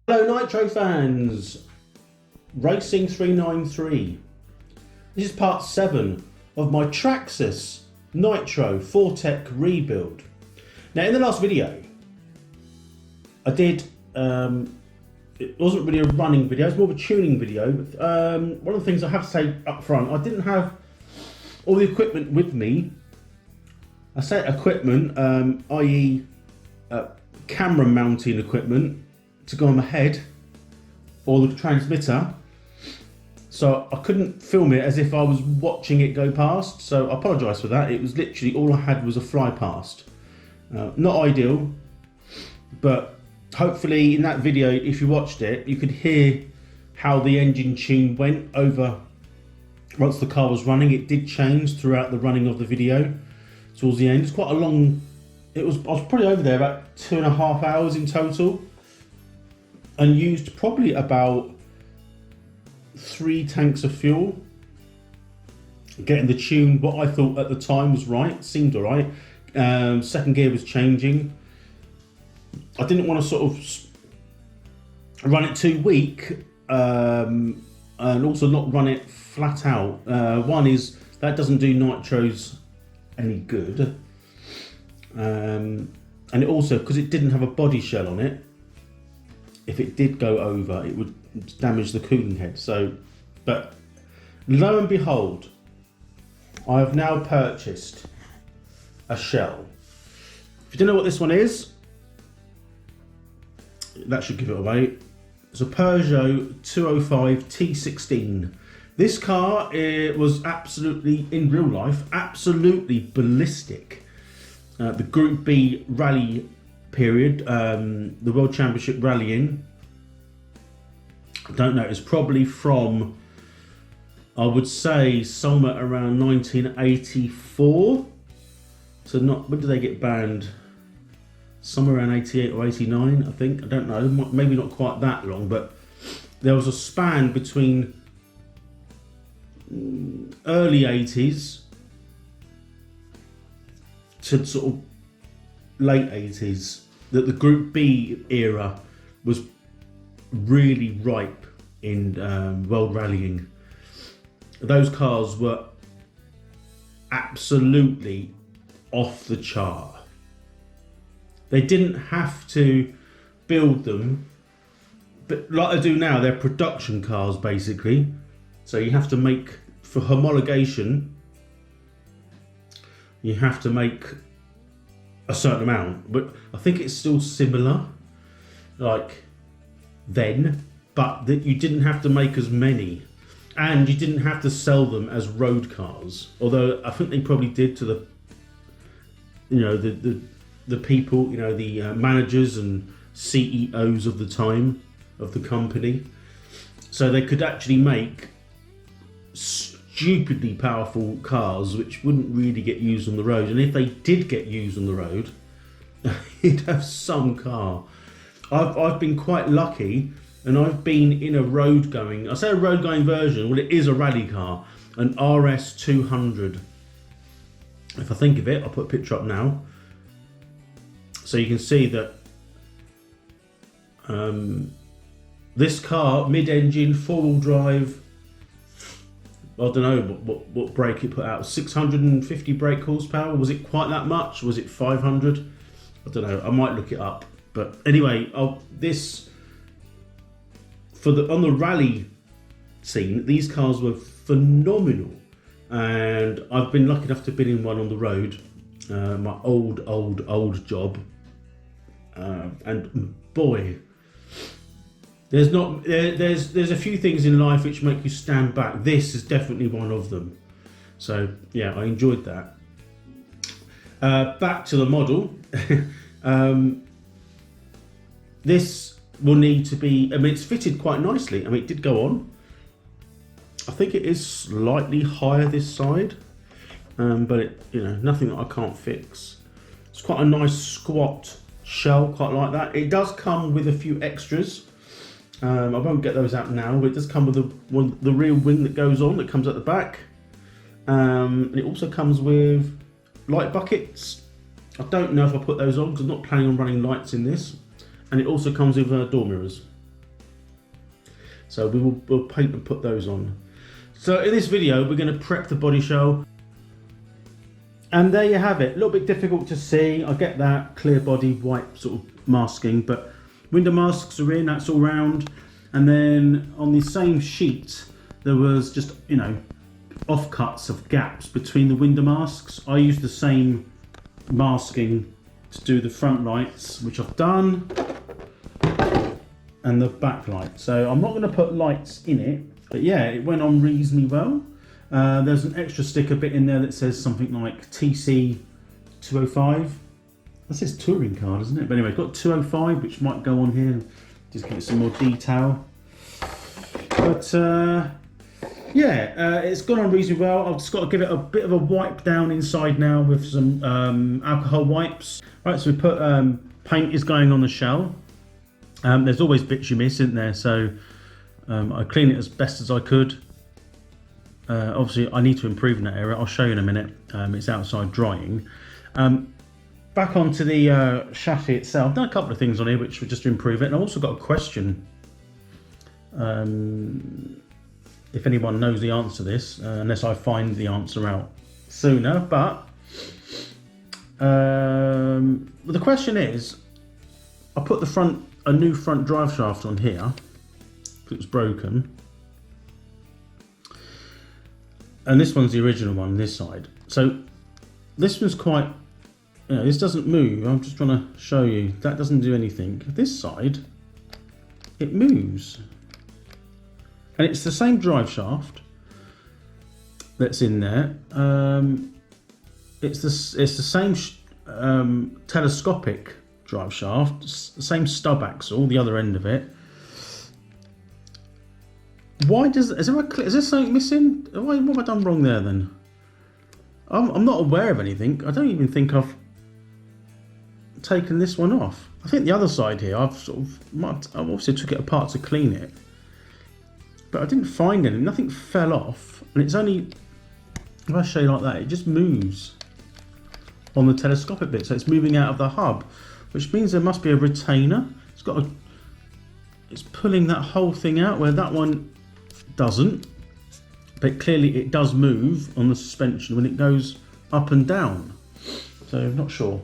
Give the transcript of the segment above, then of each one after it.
Hello Nitro fans, Racing 393. This is part 7 of my Traxxas Nitro 4Tec rebuild. Now in the last video, I did, it wasn't really a running video, it was more of a tuning video. One of the things I have to say up front, I didn't have all the equipment with me. I say equipment, i.e. camera mounting equipment to go on the head or the transmitter, so I couldn't film it as if I was watching it go past, so I apologise for that. It was literally all I had was a fly past. Not ideal, but hopefully in that video, if you watched it, you could hear how the engine tune went over once the car was running. It did change throughout the running of the video towards the end. It's quite a long, I was probably over there about 2.5 hours in total, and used probably about 3 tanks of fuel, getting the tune what I thought at the time was right, seemed alright. Second gear was changing. I didn't want to sort of run it too weak, and also not run it flat out. One is that doesn't do nitros any good, and it also, because it didn't have a body shell on it, if it did go over, it would damage the cooling head. So, but lo and behold, I have now purchased a shell. If you don't know what this one is, that should give it away. It's a Peugeot 205 T16. This car, it was absolutely, in real life, absolutely ballistic. The Group B rally period, the World Championship rallying, I don't know, it's probably from, I would say, somewhere around 1984. So not, when did they get banned? Somewhere around 88 or 89, I think. I don't know, maybe not quite that long, but there was a span between early 80s to sort of late 80s that the Group B era was really ripe in world rallying. Those cars were absolutely off the chart. They didn't have to build them, but like they do now, they're production cars basically. So you have to make, for homologation, you have to make a certain amount, but I think it's still similar like then, but that you didn't have to make as many, and you didn't have to sell them as road cars, although I think they probably did to the, you know, the people, you know, the managers and CEOs of the time of the company, so they could actually make stupidly powerful cars which wouldn't really get used on the road, and if they did get used on the road, you'd have some car. I've been quite lucky, and I've been in a road going, I say a road going version, well it is a rally car, an RS200. If I think of it, I'll put a picture up now, so you can see that this car, mid-engine, four-wheel drive, I don't know what brake it put out, 650 brake horsepower. Was it quite that much? Was it 500? I don't know, I might look it up. But anyway, this, on the rally scene, these cars were phenomenal. And I've been lucky enough to have been in one on the road, my old job. And boy, there's a few things in life which make you stand back. This is definitely one of them. So yeah, I enjoyed that. Back to the model. This will need to be, I mean, it's fitted quite nicely. I mean, it did go on. I think it is slightly higher this side, but it, you know, nothing that I can't fix. It's quite a nice squat shell, quite like that. It does come with a few extras. I won't get those out now, but it does come with the real wing that goes on, that comes at the back. And it also comes with light buckets. I don't know if I put those on because I'm not planning on running lights in this. And it also comes with door mirrors. So we'll paint and put those on. So in this video, we're going to prep the body shell. And there you have it. A little bit difficult to see. I get that clear body, white sort of masking, but window masks are in, that's all round. And then on the same sheet, there was just, you know, offcuts of gaps between the window masks. I used the same masking to do the front lights, which I've done, and the back light. So I'm not going to put lights in it, but yeah, it went on reasonably well. There's an extra sticker bit in there that says something like TC 205. That says touring card, isn't it? But anyway, it's got 205, which might go on here, just give it some more detail. But yeah, it's gone on reasonably well. I've just got to give it a bit of a wipe down inside now with some alcohol wipes. Right, so we put paint is going on the shell. There's always bits you miss, isn't there? So I clean it as best as I could. Obviously, I need to improve in that area. I'll show you in a minute. It's outside drying. Back onto the chassis itself. I've done a couple of things on here which were just to improve it. And I've also got a question. If anyone knows the answer to this, unless I find the answer out sooner. But the question is, I put a new front drive shaft on here. It was broken. And this one's the original one, this side. So this one's quite, you know, this doesn't move. I'm just trying to show you. That doesn't do anything. This side, it moves. And it's the same drive shaft that's in there. It's the same telescopic drive shaft, the same stub axle, the other end of it. Why is there something missing? What have I done wrong there then? I'm not aware of anything. I don't even think I've taken this one off. I think the other side here, I obviously took it apart to clean it, but I didn't find any. Nothing fell off, and it's only, if I show you like that, it just moves on the telescopic bit, so it's moving out of the hub, which means there must be a retainer. It's pulling that whole thing out where that one doesn't, but clearly it does move on the suspension when it goes up and down. So I'm not sure.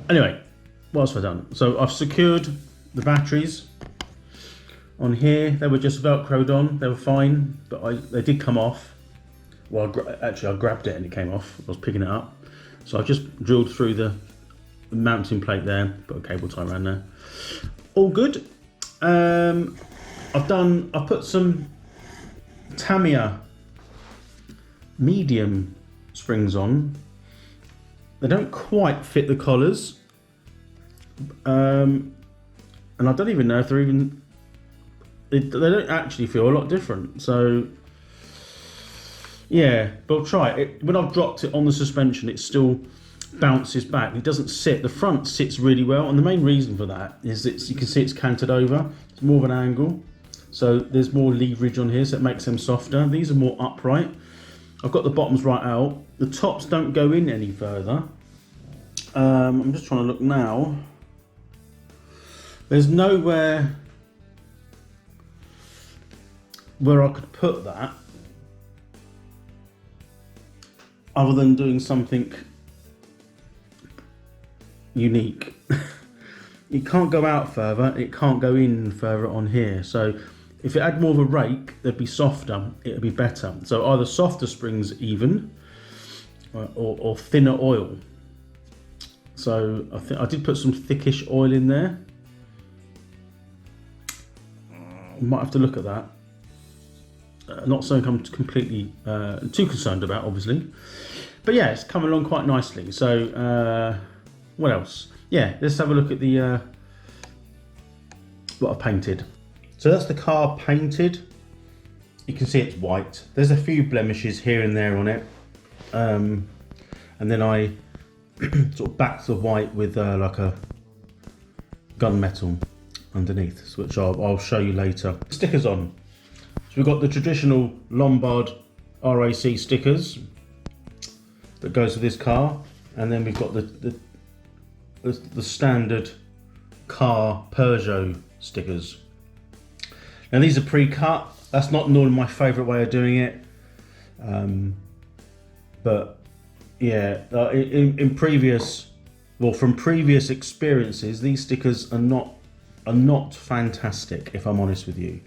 Anyway, what else have I done? So I've secured the batteries on here. They were just velcroed on. They were fine, but they did come off. Well, actually I grabbed it and it came off. I was picking it up. So I've just drilled through the mounting plate there, put a cable tie around there. All good. I've put some Tamiya medium springs on. They don't quite fit the collars, and I don't even know if they're even. They don't actually feel a lot different. So yeah, but I'll try it. When I've dropped it on the suspension, it still bounces back. It doesn't sit. The front sits really well, and the main reason for that is that you can see it's canted over. It's more of an angle, so there's more leverage on here, so it makes them softer. These are more upright. I've got the bottoms right out. The tops don't go in any further. I'm just trying to look now. There's nowhere where I could put that other than doing something unique. It can't go out further, it can't go in further on here. So if it had more of a rake, they'd be softer, it'd be better. So either softer springs even, or thinner oil. So I did put some thickish oil in there. Might have to look at that. Not something I'm completely too concerned about, obviously. But yeah, it's coming along quite nicely. So what else? Yeah, let's have a look at the what I've painted. So that's the car painted. You can see it's white. There's a few blemishes here and there on it. And then I sort of backed the white with like a gunmetal underneath, which I'll show you later. Stickers on. So we've got the traditional Lombard RAC stickers that goes with this car, and then we've got the standard car Peugeot stickers. Now these are pre-cut. That's not normally my favourite way of doing it. But yeah, in previous, well, from previous experiences, these stickers are not fantastic, if I'm honest with you.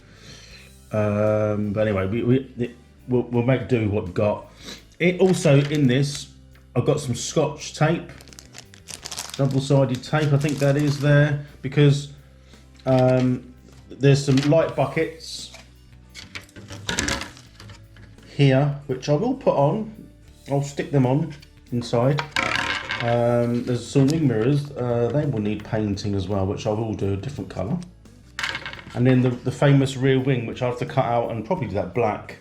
But anyway, we'll make do with what we've got. It also, in this, I've got some Scotch tape, double-sided tape. I think that is there because there's some light buckets here, which I will put on. I'll stick them on inside. There's some wing mirrors. They will need painting as well, which I will do a different colour. And then the famous rear wing, which I have to cut out and probably do that black.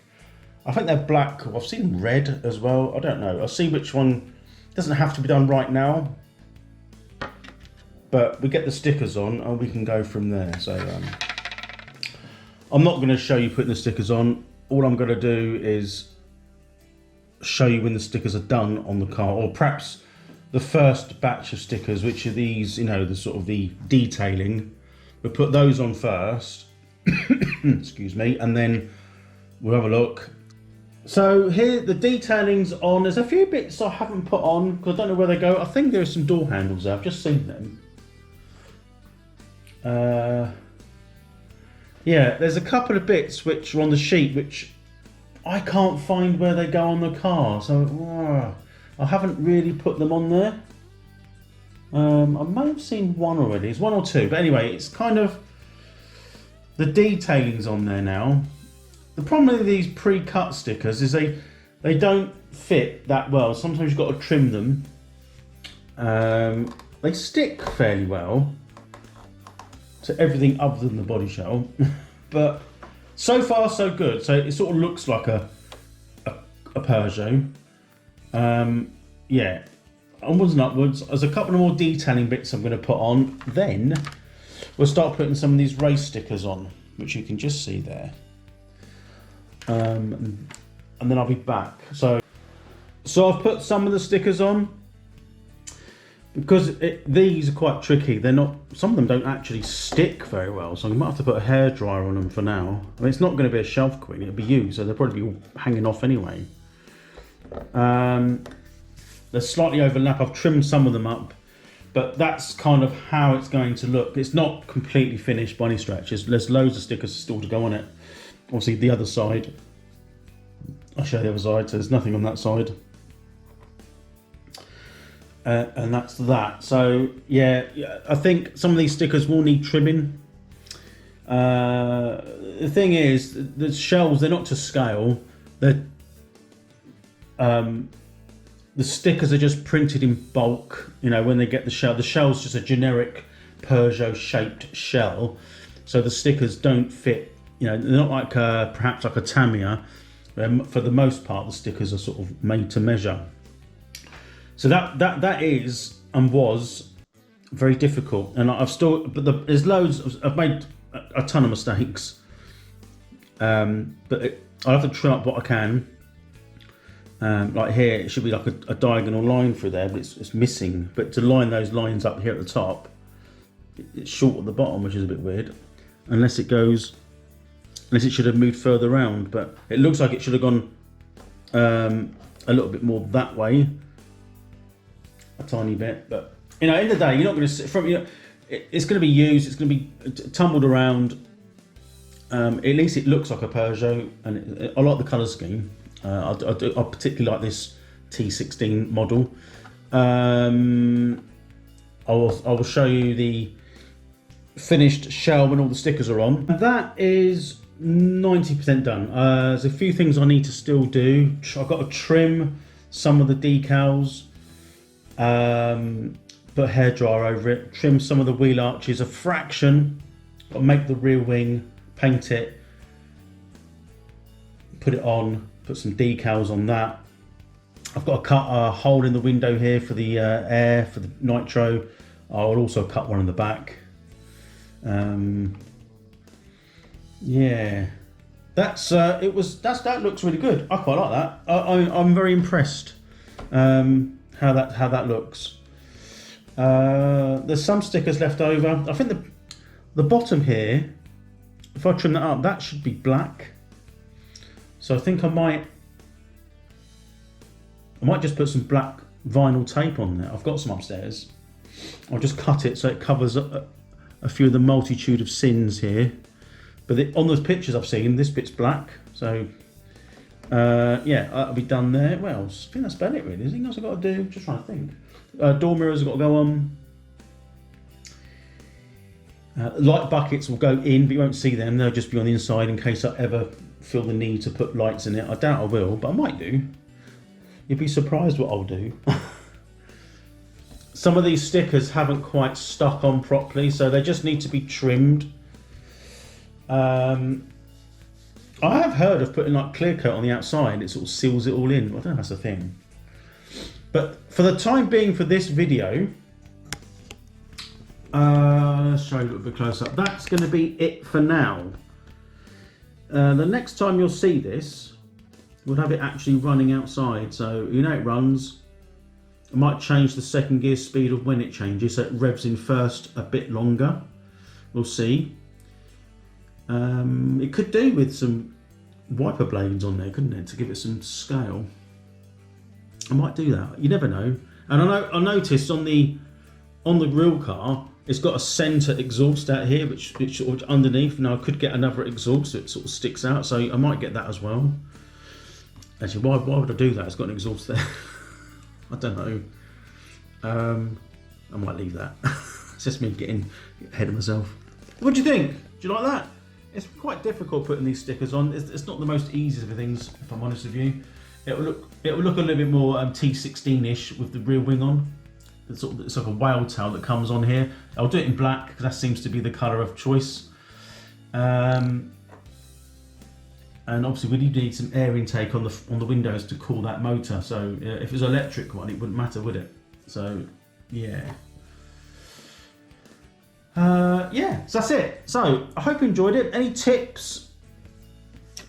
I think they're black. I've seen red as well. I don't know. I'll see which one. Doesn't have to be done right now. But we get the stickers on and we can go from there. So I'm not going to show you putting the stickers on. All I'm going to do is show you when the stickers are done on the car, or perhaps the first batch of stickers, which are these, you know, the sort of the detailing. We'll put those on first, excuse me, and then we'll have a look. So here the detailing's on. There's a few bits I haven't put on because I don't know where they go. I think there are some door handles there. I've just seen them. Yeah, there's a couple of bits which are on the sheet which I can't find where they go on the car. So I haven't really put them on there. I may have seen one already. It's one or two, but anyway, it's kind of the detailing's on there now. The problem with these pre-cut stickers is they don't fit that well. Sometimes you've got to trim them. They stick fairly well to everything other than the body shell, but so far so good. So it sort of looks like a Peugeot. Yeah, onwards and upwards. There's a couple of more detailing bits I'm going to put on. Then we'll start putting some of these race stickers on, which you can just see there. And then I'll be back. So I've put some of the stickers on because these are quite tricky. They're not. Some of them don't actually stick very well, so I might have to put a hairdryer on them for now. I mean, it's not going to be a shelf queen; it'll be used, so they'll probably be all hanging off anyway. They slightly overlap. I've trimmed some of them up, but that's kind of how it's going to look. It's not completely finished by any stretch. There's loads of stickers still to go on it. Obviously the other side, I'll show the other side, so there's nothing on that side. And that's that. So yeah, I think some of these stickers will need trimming. The thing is, the shells, they're not to scale. They're the stickers are just printed in bulk. You know, when they get the shell's just a generic Peugeot shaped shell. So the stickers don't fit. You know, they're not like perhaps like a Tamiya. For the most part, the stickers are sort of made to measure. So that is and was very difficult. And I've still, but there's loads. I've made a ton of mistakes. But I'll have to trim up what I can. Like here, it should be like a diagonal line through there, but it's missing. But to line those lines up here at the top, it's short at the bottom, which is a bit weird. Unless it should have moved further around, but it looks like it should have gone a little bit more that way, a tiny bit. But you know, in the day, you're not going to sit from, you know, it's going to be used, it's going to be tumbled around. At least it looks like a Peugeot, and I like the colour scheme. I particularly like this T16 model. I will show you the finished shell when all the stickers are on. That is 90% done. There's a few things I need to still do. I've got to trim some of the decals, put a hairdryer over it, trim some of the wheel arches a fraction, got to make the rear wing, paint it, put it on, put some decals on that. I've got to cut a hole in the window here for the air, for the nitro. I'll also cut one in the back. Yeah, that looks really good. I quite like that. I'm very impressed how that looks. There's some stickers left over. I think the bottom here, if I trim that up, that should be black. So I think I might just put some black vinyl tape on there. I've got some upstairs. I'll just cut it so it covers a few of the multitude of sins here. But on those pictures I've seen, this bit's black. So yeah, that'll be done there. Well, I think that's about it really. Anything else I've got to do? Just trying to think. Door mirrors have got to go on. Light buckets will go in, but you won't see them. They'll just be on the inside in case I ever feel the need to put lights in it. I doubt I will, but I might do. You'd be surprised what I'll do. Some of these stickers haven't quite stuck on properly, so they just need to be trimmed. I have heard of putting like clear coat on the outside. It sort of seals it all in. I don't know if that's a thing. But for the time being for this video, let's show you a little bit close up. That's going to be it for now. The next time you'll see this, we'll have it actually running outside. So you know it runs. I might change the second gear speed of when it changes, so it revs in first a bit longer. We'll see. It could do with some wiper blades on there, couldn't it, to give it some scale. I might do that. You never know. And I noticed on the real car, it's got a centre exhaust out here, which sort of underneath. Now I could get another exhaust so it sort of sticks out, so I might get that as well. Actually, why would I do that? It's got an exhaust there. I don't know. I might leave that. It's just me getting ahead of myself. What do you think? Do you like that? It's quite difficult putting these stickers on. It's not the most easy of things, if I'm honest with you. It will look a little bit more T16-ish with the rear wing on. It's like a whale tail that comes on here. I'll do it in black because that seems to be the colour of choice. And obviously we need some air intake on the windows to cool that motor. So if it was an electric one, it wouldn't matter, would it? So yeah. Yeah, so that's it. So I hope you enjoyed it. Any tips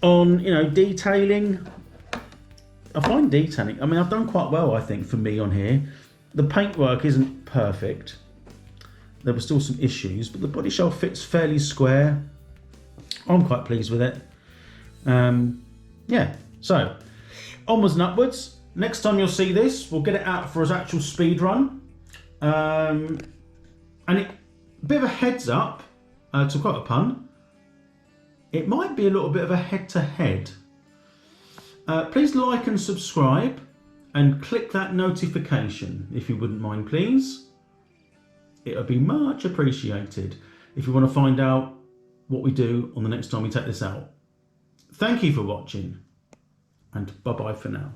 on detailing? I find detailing, I mean, I've done quite well, I think, for me on here. The paintwork isn't perfect. There were still some issues, but the body shell fits fairly square. I'm quite pleased with it. Yeah, so onwards and upwards. Next time you'll see this, we'll get it out for its actual speed run. And a bit of a heads up, to quote a pun, it might be a little bit of a head-to-head. Please like and subscribe and click that notification if you wouldn't mind, please. It would be much appreciated if you want to find out what we do on the next time we take this out. Thank you for watching, and bye-bye for now.